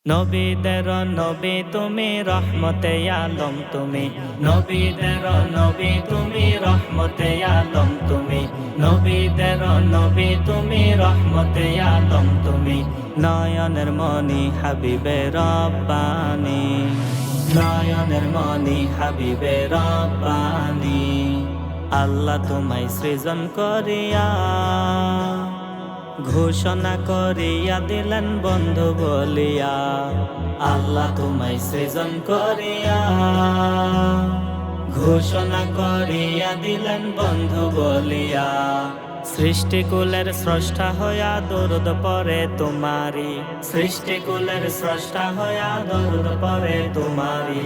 নবীদের নবী তুমি রহমতে আলম তুমি নবীদের নবী তুমি রহমতে আলম তুমি নবীদের নবী তুমি রহমতে আলম তুমি নয়নের মনি হাবিবে রব্বানি নয়নের মনি হাবিবে রব্বানি আল্লাহ তোমায় সৃজন করিয়া ঘোষণা করিয়া দিলেন বন্ধু বলিয়া আল্লাহ তোমায় সৃজন করিয়া ঘোষণা করিয়া দিলেন বন্ধু বলিয়া সৃষ্টিকুলের স্রষ্টা হইয়া দরুদ পড়ে তোমারি সৃষ্টিকুলের স্রষ্টা হইয়া দরুদ পড়ে তোমারি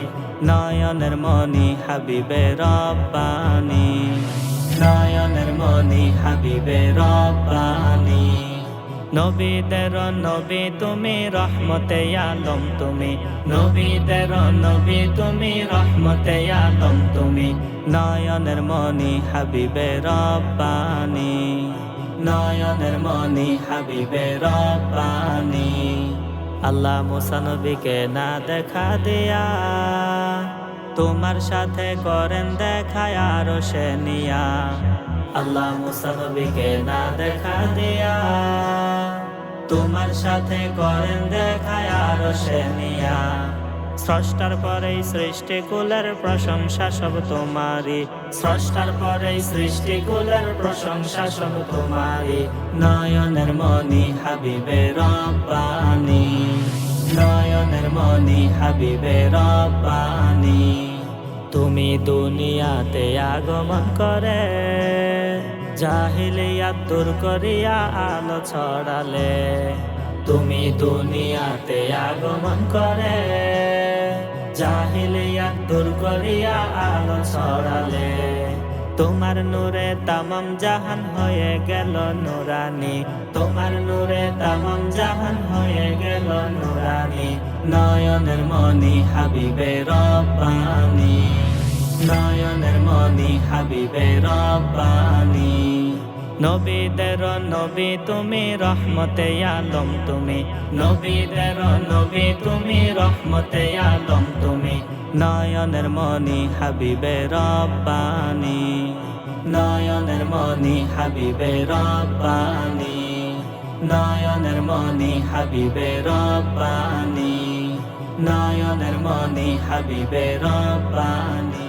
নয়নের মনি হাবিবে রব্বানি নয়নের মনি হাবিবে রব্বানি নবীদের নবী তুমি রহমতে আলম তুমি নবীদের নবী তুমি রহমতে আলম তুমি নয়নের মনি হাবিবে রব্বানি নয়নের মনি হাবিবে রব্বানি আল্লাহ মুসা নবীকে না দেখা দিয়া তোমার সাথে করেন দেখায় আরো সে নিয়া আল্লাহ মুসা নবীকে না দেখা দিয়া তোমার সাথে করেন দেখায় আরো সে নিয়া স্রষ্টার পরেই সৃষ্টিকুলের প্রশংসা সব তোমারি স্রষ্টার পরেই সৃষ্টিকুলের প্রশংসা সব তোমারি নয়নের মনি হাবিবে রব্বানি নয়নের মনি হাবিবে রব্বানি তুমি দুনিয়াতে আগমন করে জাহিলিয়াত দূর করিয়া আলো ছড়ালে তুমি দুনিয়াতে আগমন করে জাহিলিয়াত দূর করিয়া আলো ছড়ালে তোমার নূরে তামাম জাহান হয়ে গেল নুরানি তোমার নূরে তামাম জাহান হয়ে গেল নুরানি নয়নের মনি হাবিবে রব্বানি নয়নের মনি হাবিবে রব্বানি নবীদের নবী তুমি রহমতে আলম তুমি নবীদের নবী তুমি রহমতে আলম তুমি নয়নের মনি হাবিবে রব্বানি নয়নের মনি হাবিবে রব্বানি নয়নের মনি হাবিবে রব্বানি নয়নের মনি হাবিবে রব্বানি।